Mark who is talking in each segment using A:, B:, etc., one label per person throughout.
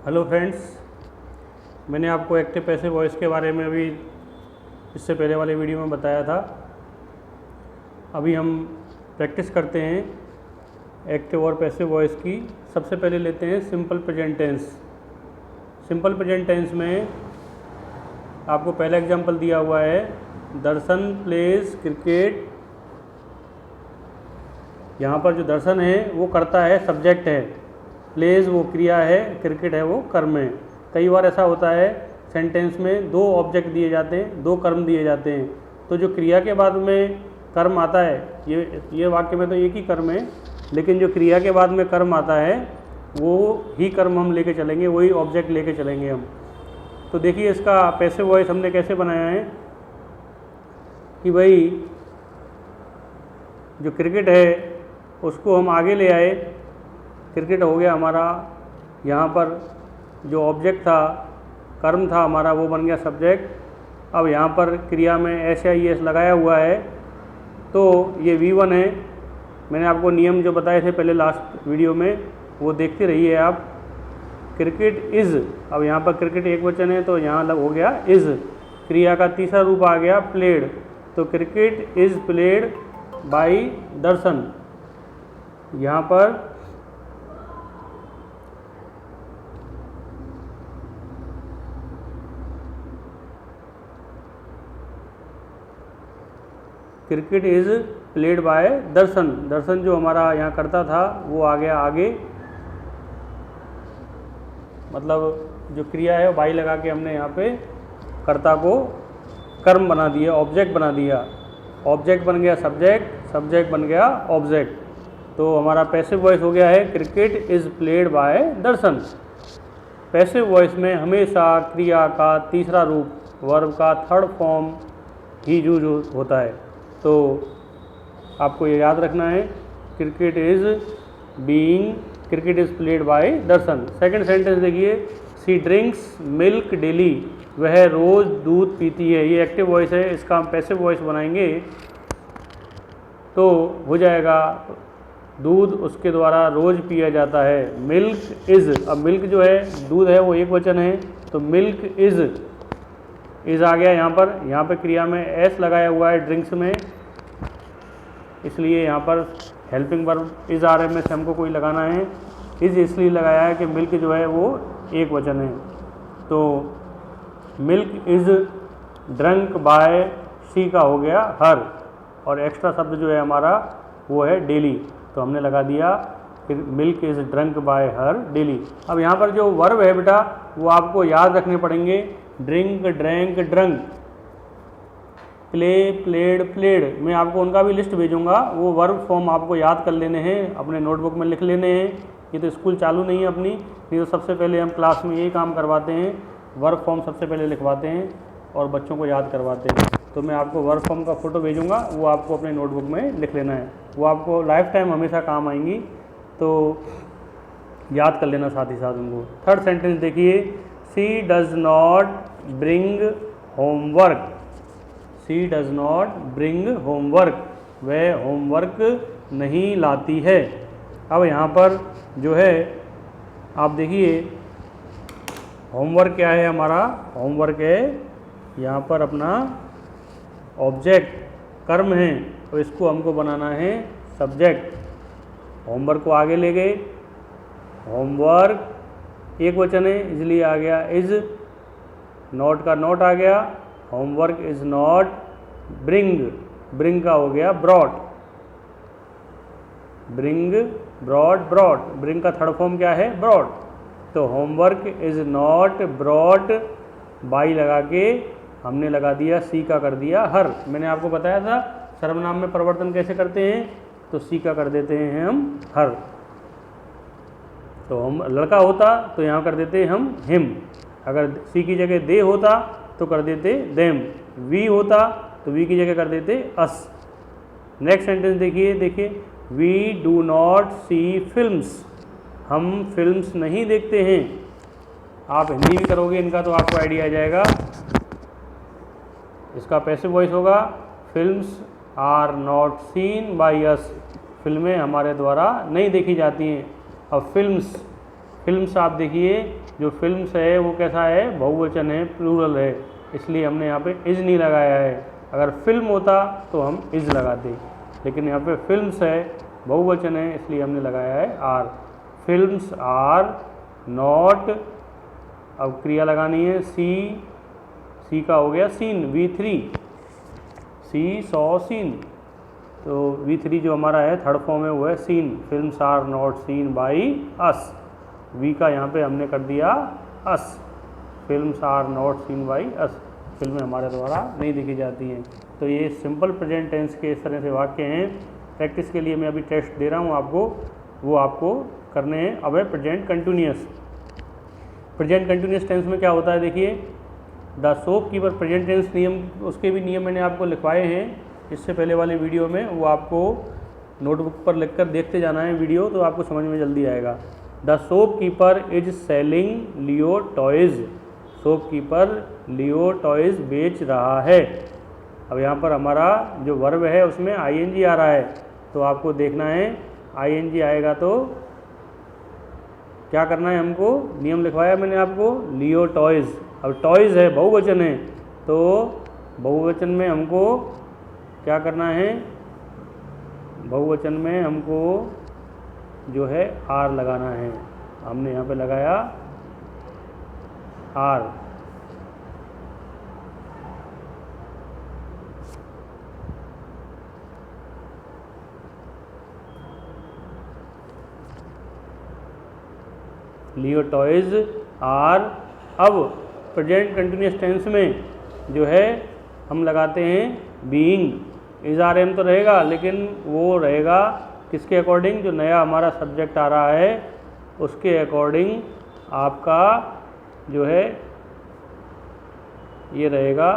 A: Hello friends, मैंने आपको active passive voice के बारे में अभी इससे पहले वाले वीडियो में बताया था। अभी हम प्रैक्टिस करते हैं एक्टिव और पैसिव वॉइस की। सबसे पहले लेते हैं simple present tense. Simple present tense में आपको पहला एग्जांपल दिया हुआ है, दर्शन प्लेज क्रिकेट। यहाँ पर जो दर्शन है वो करता है, सब्जेक्ट है, प्लेज वो क्रिया है, क्रिकेट है वो कर्म है। कई बार ऐसा होता है सेंटेंस में दो ऑब्जेक्ट दिए जाते हैं, दो कर्म दिए जाते हैं, तो जो क्रिया के बाद में कर्म आता है, ये वाक्य में तो एक ही कर्म है, लेकिन जो क्रिया के बाद में कर्म आता है वो ही कर्म हम लेके चलेंगे, वही ऑब्जेक्ट लेके चलेंगे हम। तो देखिए इसका पैसिव वॉइस हमने कैसे बनाया है कि भाई जो क्रिकेट है उसको हम आगे ले आए। क्रिकेट हो गया हमारा, यहाँ पर जो ऑब्जेक्ट था, कर्म था हमारा, वो बन गया सब्जेक्ट। अब यहाँ पर क्रिया में एस या ई एस लगाया हुआ है, तो ये V1 है। मैंने आपको नियम जो बताए थे पहले लास्ट वीडियो में, वो देखते रहिए आप। क्रिकेट इज़, अब यहाँ पर क्रिकेट एक वचन है तो यहाँ हो गया इज़। क्रिया का तीसरा रूप आ गया प्लेड, तो क्रिकेट इज़ प्लेड बाय दर्शन। यहाँ पर क्रिकेट इज़ प्लेड बाय दर्शन। दर्शन जो हमारा यहाँ करता था वो आ गया आगे, मतलब जो क्रिया है बाई लगा के हमने यहाँ पे कर्ता को कर्म बना दिया, ऑब्जेक्ट बना दिया। ऑब्जेक्ट बन गया सब्जेक्ट, सब्जेक्ट बन गया ऑब्जेक्ट। तो हमारा पैसिव वॉइस हो गया है cricket is played by Darshan. Passive voice में हमेशा क्रिया का तीसरा रूप, वर्ब का थर्ड फॉर्म ही यूज होता है। तो आपको ये याद रखना है, cricket is being, cricket is played by Darshan. Second sentence देखिए, सी ड्रिंक्स मिल्क डेली, वह रोज़ दूध पीती है। ये एक्टिव वॉइस है, इसका हम पैसिव वॉइस बनाएंगे तो हो जाएगा दूध उसके द्वारा रोज़ पिया जाता है। मिल्क इज़, अब मिल्क जो है दूध है वो एक वचन है, तो मिल्क इज़ आ गया यहाँ पर क्रिया में एस लगाया हुआ है ड्रिंक्स में, इसलिए यहाँ पर हेल्पिंग वर्ब इज़ आर में से हमको कोई लगाना है। इज़ इसलिए लगाया है कि मिल्क जो है वो एक वचन है। तो मिल्क इज़ ड्रंक बाय सी का हो गया हर, और एक्स्ट्रा शब्द जो है हमारा वो है डेली, तो हमने लगा दिया milk is drunk by her daily. अब यहाँ पर जो वर्ब है बेटा वो आपको याद रखने पड़ेंगे, drink, drank, drunk, play, played, played. मैं आपको उनका भी लिस्ट भेजूंगा, वो वर्ब फॉर्म आपको याद कर लेने हैं, अपने नोटबुक में लिख लेने हैं। ये तो स्कूल चालू नहीं है अपनी, नहीं तो सबसे पहले हम क्लास में यही काम करवाते हैं, वर्ब फॉर्म सबसे पहले लिखवाते हैं और बच्चों को याद करवाते हैं। तो मैं आपको वर्ब फॉर्म का फ़ोटो भेजूंगा, वो आपको अपने नोटबुक में लिख लेना है, वो आपको लाइफ टाइम हमेशा काम आएंगी, तो याद कर लेना साथ ही साथ उनको। थर्ड सेंटेंस देखिए, she does not bring homework. She does not bring homework, वह होमवर्क नहीं लाती है। अब यहाँ पर जो है आप देखिए होमवर्क क्या है हमारा, होमवर्क है यहाँ पर अपना ऑब्जेक्ट, कर्म है, तो इसको हमको बनाना है सब्जेक्ट। होमवर्क को आगे ले गए, होमवर्क एक वचन है इसलिए आ गया इज़, नॉट का नॉट आ गया, homework is not bring, bring का हो गया brought, bring, brought, brought, bring का थर्ड फॉर्म क्या है ब्रॉट। तो homework is not brought, by लगा के हमने लगा दिया सी का कर दिया हर। मैंने आपको बताया था सर्वनाम में परिवर्तन कैसे करते हैं, तो सी का कर देते हैं हम हर। तो हम लड़का होता तो यहाँ कर देते हम हिम, अगर सी की जगह दे होता तो कर देते देम, वी होता तो वी की जगह कर देते अस। नेक्स्ट सेंटेंस देखिए, we do not see films, हम फिल्म्स नहीं देखते हैं। आप हिंदी भी करोगे इनका तो आपको आइडिया आ जाएगा। इसका पैसिव वॉइस होगा, films are not seen by us, फिल्में हमारे द्वारा नहीं देखी जाती हैं। अब फिल्म्स फिल्म्स आप देखिए, जो फिल्म्स है वो कैसा है, बहुवचन है, प्लूरल है, इसलिए हमने यहाँ पे इज नहीं लगाया है। अगर फिल्म होता तो हम इज लगाते, लेकिन यहाँ पे फिल्म्स है, बहुवचन है, इसलिए हमने लगाया है आर। फिल्म्स आर नॉट, अब क्रिया लगानी है, सी का हो गया सीन, V3, सी सॉ सीन, तो V3 जो हमारा है थर्ड फॉर्म है वो है seen. Films are not seen by us, we का यहाँ पे हमने कर दिया us. Films are not seen by us, फिल्में हमारे द्वारा नहीं देखी जाती हैं। तो ये सिंपल प्रेजेंट टेंस के इस तरह से वाक्य हैं। प्रैक्टिस के लिए मैं अभी टेस्ट दे रहा हूँ आपको, वो आपको करने हैं। अब है present continuous. Present continuous tense में क्या होता है, देखिए द शॉपकीपर, प्रेजेंट टेंस नियम, उसके भी नियम मैंने आपको लिखवाए हैं इससे पहले वाले वीडियो में, वो आपको नोटबुक पर लिखकर देखते जाना है वीडियो, तो आपको समझ में जल्दी आएगा। The shopkeeper is selling Leo toys, shopkeeper Leo toys बेच रहा है। अब यहाँ पर हमारा जो वर्ब है उसमें आईएनजी आ रहा है, तो आपको देखना है आईएनजी आएगा तो क्या करना है, हमको नियम लिखवाया मैंने आपको, लियो टॉयज़। अब टॉयज़ है, बहुवचन है, तो बहुवचन में हमको क्या करना है, बहुवचन में हमको जो है आर लगाना है। हमने यहाँ पे लगाया आर। Leo toys are. अब प्रेजेंट कंटिन्यूअस टेंस में जो है हम लगाते हैं बीइंग। इज आर एम तो रहेगा, लेकिन वो रहेगा किसके अकॉर्डिंग, जो नया हमारा सब्जेक्ट आ रहा है उसके अकॉर्डिंग आपका जो है ये रहेगा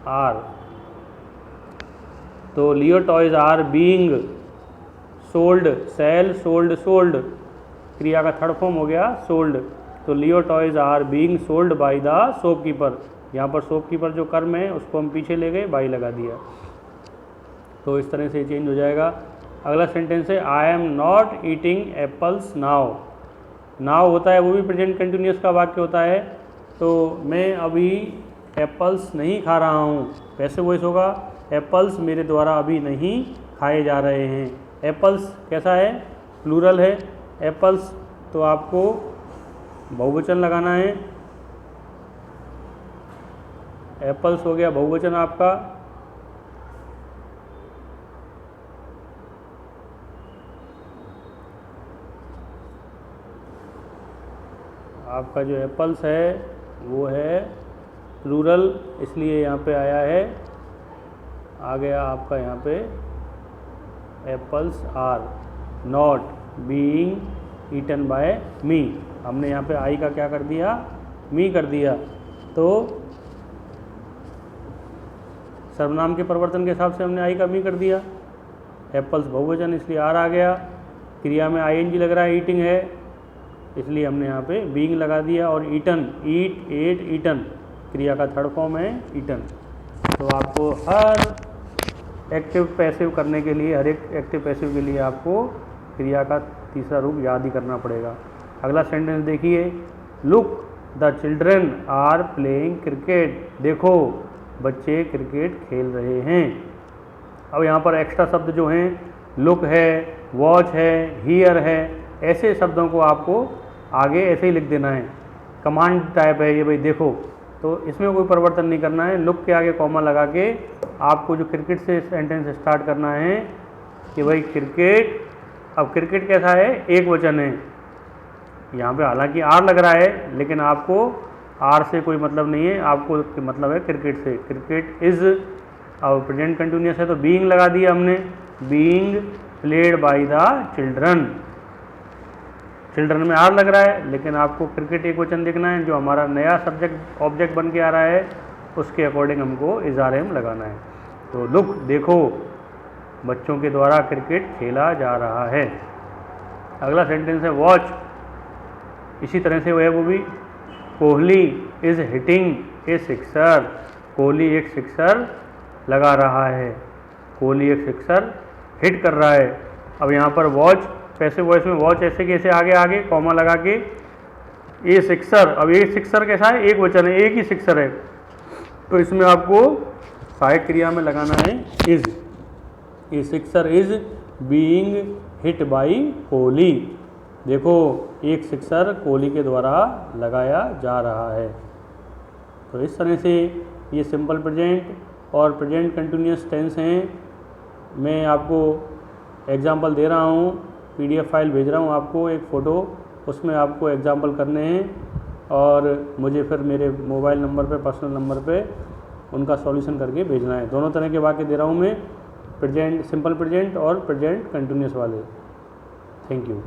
A: आर। तो Leo toys are being sold, sell sold sold, क्रिया का थर्ड फॉर्म हो गया सोल्ड। तो Leo toys are being sold by the shopkeeper, यहाँ पर शॉपकीपर जो कर्म है उसको हम पीछे ले गए, बाई लगा दिया, तो इस तरह से चेंज हो जाएगा। अगला सेंटेंस है I am not eating apples now. Now होता है वो भी प्रेजेंट कंटिन्यूअस का वाक्य होता है, तो मैं अभी एप्पल्स नहीं खा रहा हूँ, वैसे वॉइस होगा एप्पल्स मेरे द्वारा अभी नहीं खाए जा रहे हैं। एप्पल्स कैसा है, प्लूरल है एप्पल्स, तो आपको बहुवचन लगाना है। एप्पल्स हो गया बहुवचन आपका। आपका जो एप्पल्स है वो है प्लूरल, इसलिए यहाँ पे आया है, आ गया आपका यहाँ पे apples are not being eaten by me. हमने यहाँ पे आई का क्या कर दिया, मी कर दिया, तो सर्वनाम के परिवर्तन के हिसाब से हमने आई का मी कर दिया। एप्पल्स बहुवचन इसलिए आर आ गया, क्रिया में आईएनजी लग रहा है, ईटिंग है इसलिए हमने यहाँ पे बीइंग लगा दिया, और ईटन, ईट, एट, ईटन, क्रिया का थर्ड फॉर्म है ईटन। तो आपको हर एक्टिव पैसिव करने के लिए, हर एक एक्टिव पैसिव के लिए आपको क्रिया का तीसरा रूप याद ही करना पड़ेगा। अगला सेंटेंस देखिए, look the children are playing cricket, देखो बच्चे क्रिकेट खेल रहे हैं। अब यहाँ पर एक्स्ट्रा शब्द जो हैं, लुक है, वॉच है, हियर है, ऐसे शब्दों को आपको आगे ऐसे ही लिख देना है, कमांड टाइप है ये भाई देखो, तो इसमें कोई परिवर्तन नहीं करना है। लुक के आगे कॉमा लगा के आपको जो क्रिकेट से सेंटेंस स्टार्ट करना है कि भाई क्रिकेट। अब क्रिकेट कैसा है, एक वचन है, यहाँ पे हालांकि आर लग रहा है, लेकिन आपको आर से कोई मतलब नहीं है, आपको मतलब है क्रिकेट से। क्रिकेट इज, अब प्रेजेंट कंटिन्यूअस है तो बीइंग लगा दिया हमने, being played by the children. Children में आर लग रहा है, लेकिन आपको क्रिकेट एक वचन देखना है, जो हमारा नया सब्जेक्ट ऑब्जेक्ट बन के आ रहा है उसके अकॉर्डिंग हमको इज आर एम लगाना है। तो लुक देखो बच्चों के द्वारा क्रिकेट खेला जा रहा है। अगला सेंटेंस है वॉच, इसी तरह से वो भी, Kohli is hitting a sixer, Kohli एक सिक्सर लगा रहा है, कोहली एक सिक्सर हिट कर रहा है। अब यहाँ पर वॉच पैसिव वॉइस में वॉच ऐसे कैसे आगे कॉमा लगा के ए सिक्सर। अब ए सिक्सर कैसा है, एक वचन है, एक ही सिक्सर है, तो इसमें आपको सहायक क्रिया में लगाना है is. A sixer is being hit by Kohli. देखो एक सिक्सर कोहली के द्वारा लगाया जा रहा है। तो इस तरह से ये सिंपल प्रेजेंट और प्रेजेंट कंटिन्यूअस टेंस हैं। मैं आपको एग्जाम्पल दे रहा हूँ, PDF फाइल भेज रहा हूँ आपको, एक फ़ोटो, उसमें आपको एग्जाम्पल करने हैं और मुझे फिर मेरे मोबाइल नंबर पे, पर्सनल नंबर पे उनका सॉल्यूशन करके भेजना है। दोनों तरह के वाक्य दे रहा हूँ मैं, प्रेजेंट, सिंपल प्रेजेंट और प्रेजेंट कंटिन्यूअस वाले। Thank you.